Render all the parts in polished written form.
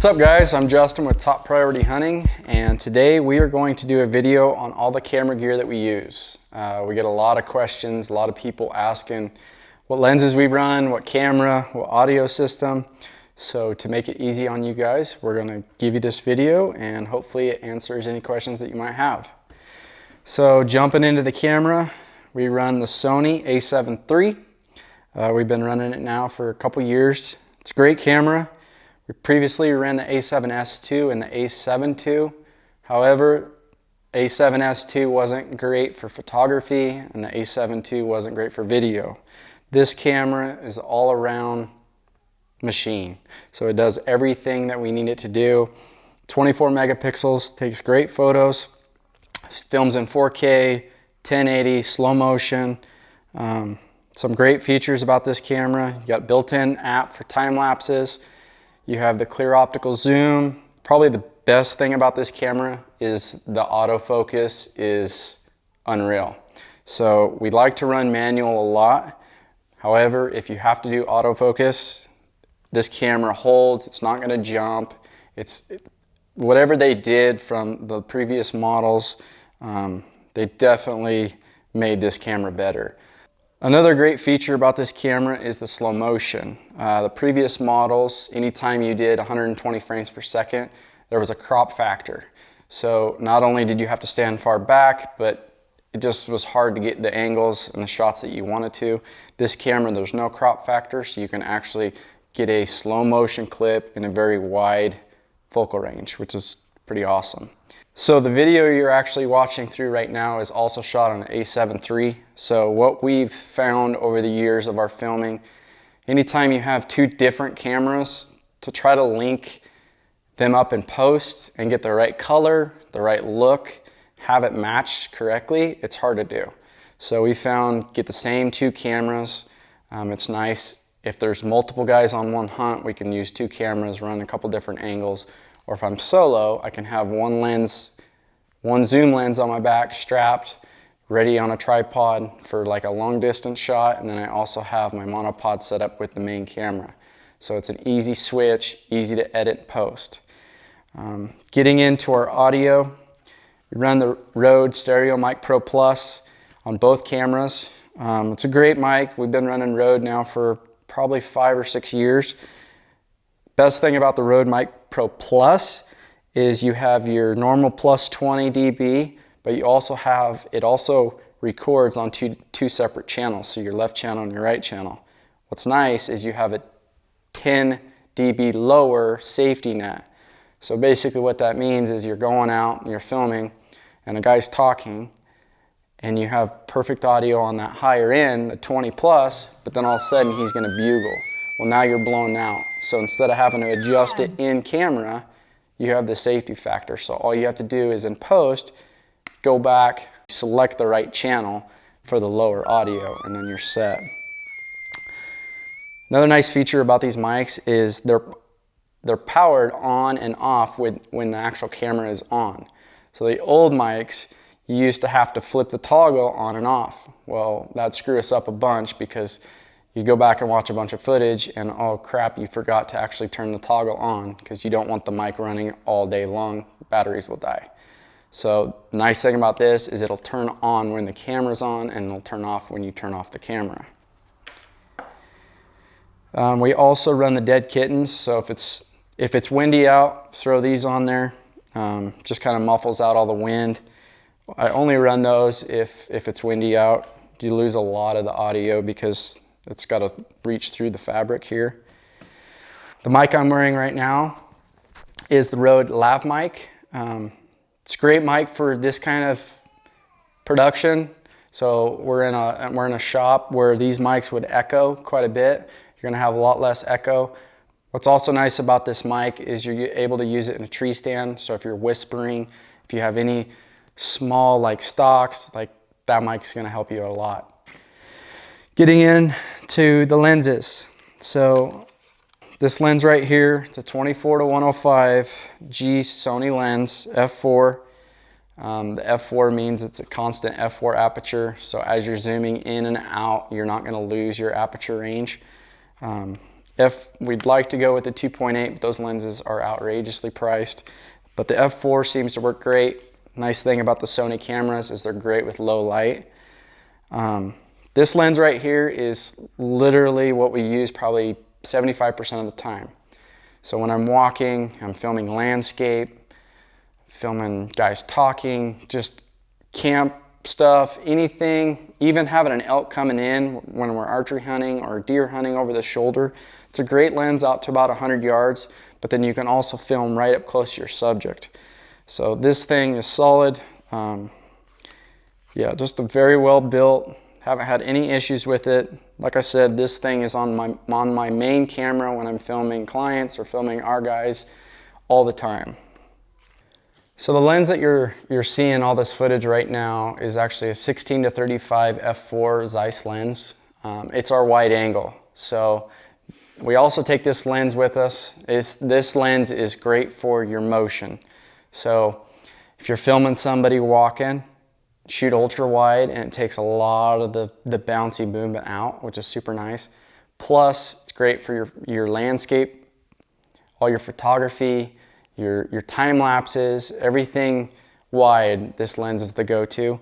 What's up guys, I'm Justin with Top Priority Hunting, and today we are going to do a video on all the camera gear that we use. We get a lot of questions, a lot of people asking what lenses we run, what camera, what audio system. So to make it easy on you guys, we're going to give you this video and hopefully it answers any questions that you might have. So jumping into the camera, we run the Sony A7iii. We've been running it now for a couple years. It's a great camera. We previously ran the A7S II and the A7 II. However, A7S II wasn't great for photography and the A7 II wasn't great for video. This camera is all around machine. So it does everything that we need it to do. 24 megapixels, takes great photos, films in 4K, 1080, slow motion. Some great features about this camera. You got built-in app for time lapses. You have the clear optical zoom. Probably the best thing about this camera is the autofocus is unreal. So we like to run manual a lot. However, if you have to do autofocus, this camera holds, it's not gonna jump. Whatever they did from the previous models, they definitely made this camera better. Another great feature about this camera is the slow motion. The previous models, anytime you did 120 frames per second, there was a crop factor. So not only did you have to stand far back, but it just was hard to get the angles and the shots that you wanted to. This camera, there's no crop factor, so you can actually get a slow motion clip in a very wide focal range, which is pretty awesome. So the video you're actually watching through right now is also shot on an A7iii. So what we've found over the years of our filming, anytime you have two different cameras, to try to link them up in post and get the right color, the right look, have it matched correctly, it's hard to do. So we found get the same two cameras. It's nice if there's multiple guys on one hunt, we can use two cameras, run a couple different angles. Or if I'm solo, I can have one lens, one zoom lens on my back strapped, ready on a tripod for like a long distance shot. And then I also have my monopod set up with the main camera. So it's an easy switch, easy to edit and post. Getting into our audio, we run the Rode Stereo Mic Pro Plus on both cameras. It's a great mic. We've been running Rode now for probably 5 or 6 years. Best thing about the Rode Mic Pro Plus is you have your normal plus 20 dB, but you also have, it also records on two separate channels, so your left channel and your right channel. What's nice is you have a 10 dB lower safety net. So basically what that means is you're going out and you're filming and a guy's talking and you have perfect audio on that higher end, the 20 plus, but then all of a sudden he's gonna bugle. Well, now you're blown out. So instead of having to adjust it in camera, you have the safety factor. So all you have to do is in post, go back, select the right channel for the lower audio, and then you're set. Another nice feature about these mics is they're powered on and off when the actual camera is on. So the old mics, you used to have to flip the toggle on and off. Well, that'd screw us up a bunch because you go back and watch a bunch of footage and oh crap, you forgot to actually turn the toggle on because you don't want the mic running all day long. Batteries will die. So the nice thing about this is it'll turn on when the camera's on and it'll turn off when you turn off the camera. We also run the dead kittens. So if it's windy out, throw these on there. Just kind of muffles out all the wind. I only run those if it's windy out. You lose a lot of the audio because it's got to reach through the fabric here. The mic I'm wearing right now is the RodeLink Lav Mic. It's a great mic for this kind of production. So we're in a shop where these mics would echo quite a bit. You're gonna have a lot less echo. What's also nice about this mic is you're able to use it in a tree stand. So if you're whispering, if you have any small like stocks, like that mic's gonna help you a lot. Getting into the lenses. So this lens right here, it's a 24-105 G Sony lens, f4. The f4 means it's a constant f4 aperture. So as you're zooming in and out, you're not gonna lose your aperture range. We'd like to go with the 2.8, but those lenses are outrageously priced. But the f4 seems to work great. Nice thing about the Sony cameras is they're great with low light. This lens right here is literally what we use probably 75% of the time. So when I'm walking, I'm filming landscape, filming guys talking, just camp stuff, anything, even having an elk coming in when we're archery hunting or deer hunting over the shoulder. It's a great lens out to about 100 yards, but then you can also film right up close to your subject. So this thing is solid. Yeah, just a very well built. Haven't had any issues with it. Like I said, this thing is on my main camera when I'm filming clients or filming our guys all the time. So the lens that you're seeing all this footage right now is actually a 16-35 f4 Zeiss lens. It's our wide angle. So we also take this lens with us. This lens is great for your motion. So if you're filming somebody walking, shoot ultra wide, and it takes a lot of the bouncy movement out, which is super nice. Plus, it's great for your landscape, all your photography, your time lapses, everything wide. This lens is the go-to.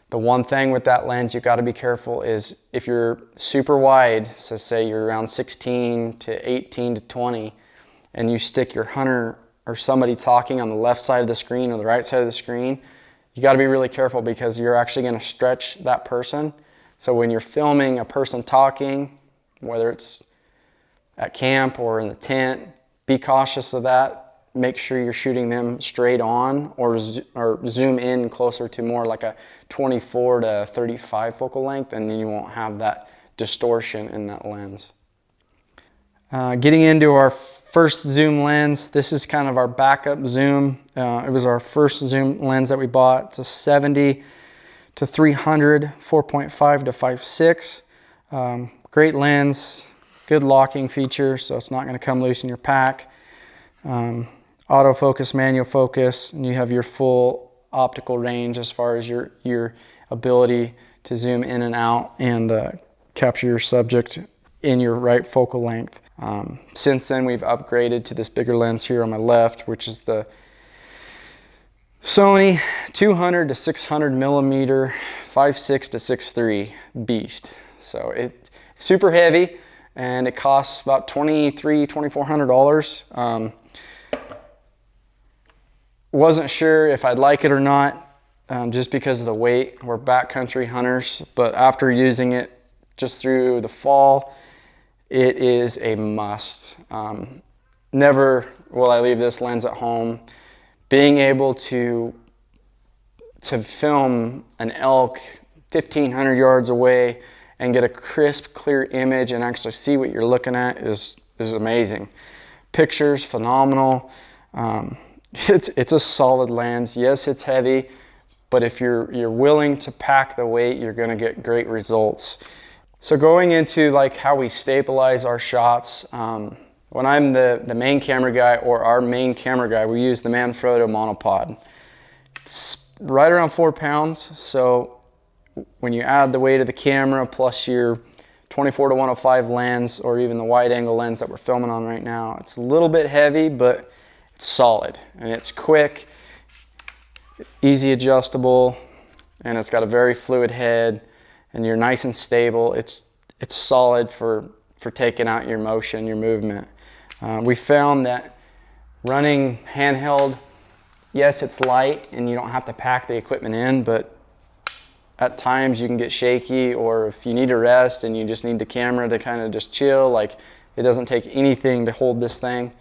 The one thing with that lens you got to be careful is if you're super wide, so say you're around 16 to 18 to 20, and you stick your hunter or somebody talking on the left side of the screen or the right side of the screen, you got to be really careful because you're actually going to stretch that person. So when you're filming a person talking, whether it's at camp or in the tent, be cautious of that. Make sure you're shooting them straight on or zoom in closer to more like a 24 to 35 focal length, and then you won't have that distortion in that lens. Getting into our first zoom lens, this is kind of our backup zoom. It was our first zoom lens that we bought. It's a 70 to 300, 4.5 to 5.6. Great lens, good locking feature, so it's not going to come loose in your pack. Autofocus, manual focus, and you have your full optical range as far as your ability to zoom in and out and capture your subject in your right focal length. Since then, we've upgraded to this bigger lens here on my left, which is the Sony 200 to 600 millimeter 5.6 to 6.3 beast. So it's super heavy, and it costs about $2,400. Wasn't sure if I'd like it or not, just because of the weight. We're backcountry hunters, but after using it just through the fall, it is a must. Never will I leave this lens at home. Being able to film an elk 1,500 yards away and get a crisp, clear image and actually see what you're looking at is amazing. Pictures, phenomenal. It's a solid lens. Yes, it's heavy, but if you're willing to pack the weight, you're gonna get great results. So going into like how we stabilize our shots, when I'm the main camera guy or our main camera guy, we use the Manfrotto Monopod. It's right around 4 pounds, so when you add the weight of the camera plus your 24 to 105 lens or even the wide angle lens that we're filming on right now, it's a little bit heavy, but it's solid and it's quick, easy adjustable, and it's got a very fluid head, and you're nice and stable. It's solid for taking out your motion, your movement. We found that running handheld, yes, it's light and you don't have to pack the equipment in, but at times you can get shaky, or if you need a rest and you just need the camera to kind of just chill, like it doesn't take anything to hold this thing.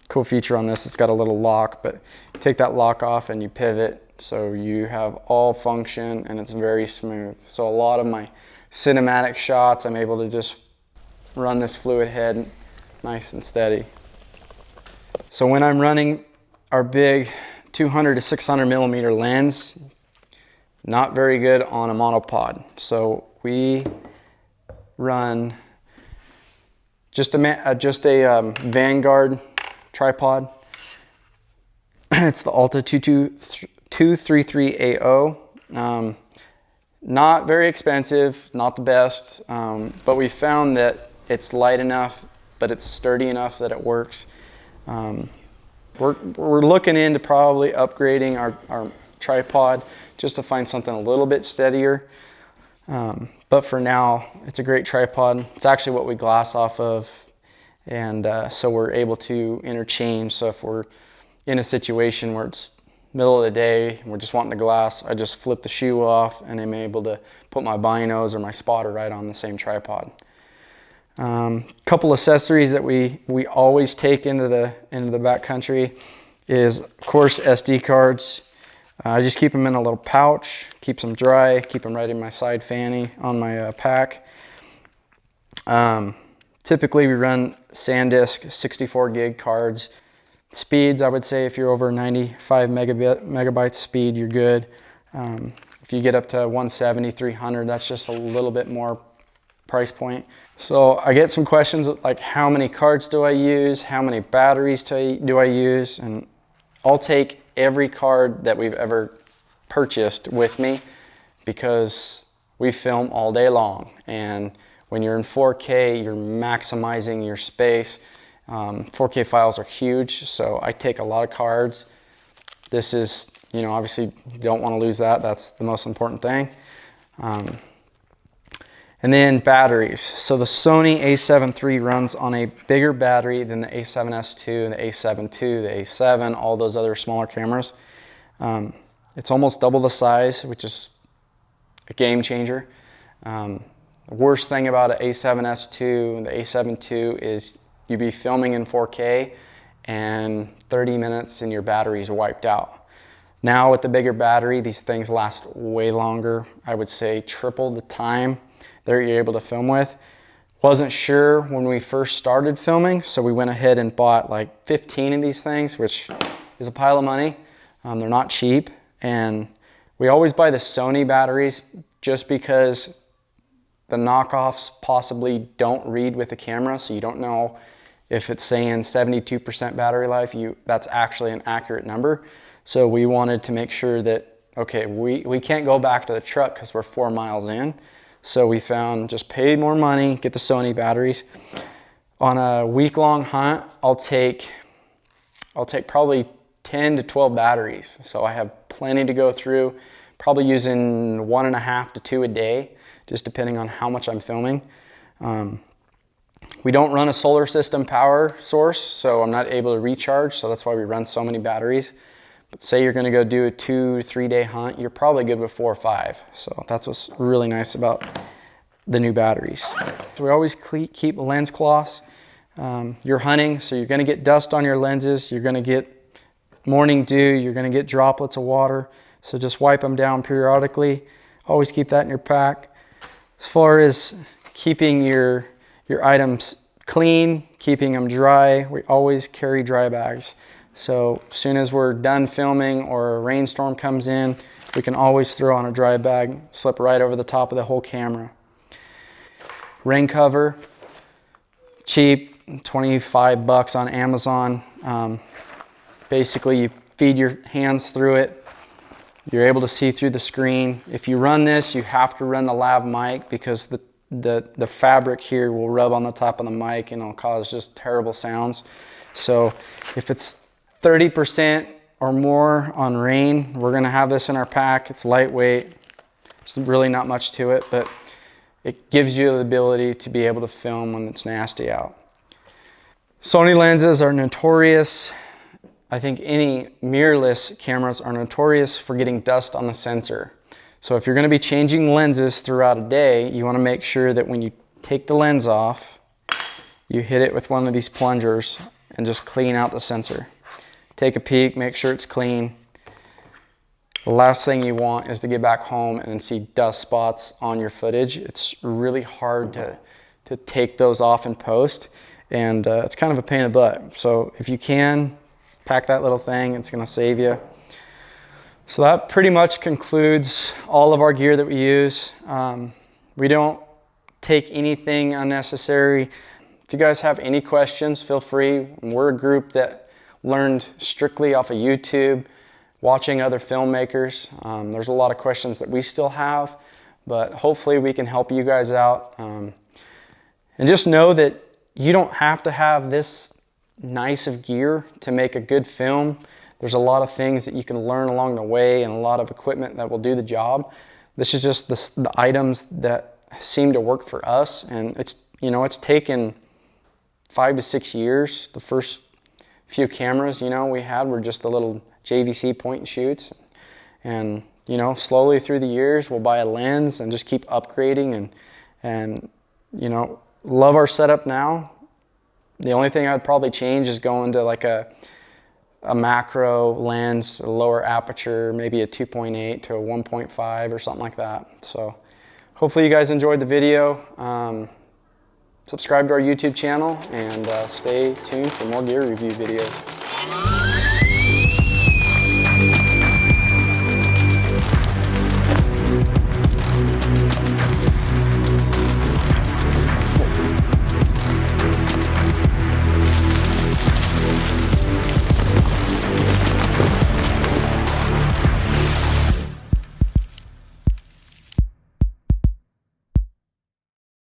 Cool feature on this, it's got a little lock, but you take that lock off and you pivot, so you have all function and it's very smooth. So a lot of my cinematic shots, I'm able to just run this fluid head nice and steady. So when I'm running our big 200 to 600 millimeter lens, not very good on a monopod. So we run just a Vanguard tripod. It's the Alta 233AO. Not very expensive, not the best, but we found that it's light enough, but it's sturdy enough that it works. We're looking into probably upgrading our tripod just to find something a little bit steadier. But for now, it's a great tripod. It's actually what we glass off of. And so we're able to interchange. So if we're in a situation where it's middle of the day and we're just wanting to glass, I just flip the shoe off and I'm able to put my binos or my spotter right on the same tripod. Couple accessories that we always take into the backcountry is, of course, SD cards. I just keep them in a little pouch, keeps them dry, keep them right in my side fanny on my pack. Typically we run SanDisk 64 gig cards. Speeds, I would say if you're over 95 megabytes speed, you're good. If you get up to 170, 300, that's just a little bit more price point. So I get some questions like, how many cards do I use? How many batteries do I use? And I'll take every card that we've ever purchased with me because we film all day long. And when you're in 4K, you're maximizing your space. 4K files are huge, so I take a lot of cards. This is, you know, obviously you don't want to lose that. That's the most important thing. And then batteries. So the Sony A7iii runs on a bigger battery than the A7S2 and the A7 II, the A7, all those other smaller cameras. It's almost double the size, which is a game changer. The worst thing about an A7S2 and the A7 II is you'd be filming in 4K and 30 minutes and your battery's wiped out. Now with the bigger battery, these things last way longer. I would say triple the time that you're able to film with. Wasn't sure when we first started filming, so we went ahead and bought like 15 of these things, which is a pile of money. They're not cheap, and we always buy the Sony batteries just because the knockoffs possibly don't read with the camera, so you don't know if it's saying 72% battery life, that's actually an accurate number. So we wanted to make sure that, okay, we can't go back to the truck because we're 4 miles in. So we found just pay more money, get the Sony batteries. On a week-long hunt, I'll take probably 10 to 12 batteries. So I have plenty to go through, probably using 1.5 to 2 a day, just depending on how much I'm filming. We don't run a solar system power source, so I'm not able to recharge, so that's why we run so many batteries. But say you're gonna go do a 2 or 3 day hunt, you're probably good with 4 or 5. So that's what's really nice about the new batteries. So we always keep lens cloths. You're hunting, so you're gonna get dust on your lenses, you're gonna get morning dew, you're gonna get droplets of water, so just wipe them down periodically. Always keep that in your pack. As far as keeping your items clean, keeping them dry, we always carry dry bags. So as soon as we're done filming or a rainstorm comes in, we can always throw on a dry bag, slip right over the top of the whole camera. Rain cover, cheap, 25 bucks on Amazon. Basically you feed your hands through it. You're able to see through the screen. If you run this, you have to run the lav mic because the fabric here will rub on the top of the mic and it'll cause just terrible sounds. So if it's 30% or more on rain, we're gonna have this in our pack. It's lightweight. There's really not much to it, but it gives you the ability to be able to film when it's nasty out. Sony lenses are notorious. I think any mirrorless cameras are notorious for getting dust on the sensor. So if you're gonna be changing lenses throughout a day, you wanna make sure that when you take the lens off, you hit it with one of these plungers and just clean out the sensor. Take a peek, make sure it's clean. The last thing you want is to get back home and see dust spots on your footage. It's really hard to take those off in post, and it's kind of a pain in the butt. So if you can, pack that little thing, it's gonna save you. So that pretty much concludes all of our gear that we use. We don't take anything unnecessary. If you guys have any questions, feel free. We're a group that learned strictly off of YouTube, watching other filmmakers. There's a lot of questions that we still have, but hopefully we can help you guys out. And just know that you don't have to have this nice of gear to make a good film. There's a lot of things that you can learn along the way and a lot of equipment that will do the job. This is just the items that seem to work for us, and it's, you know, it's taken 5 to 6 years. The first few cameras, you know, we had were just the little JVC point and shoots, and you know, slowly through the years we'll buy a lens and just keep upgrading and you know, love our setup now. The only thing I'd probably change is going to like a macro lens, a lower aperture, maybe a 2.8 to a 1.5 or something like that. So hopefully you guys enjoyed the video. Subscribe to our YouTube channel and stay tuned for more gear review videos.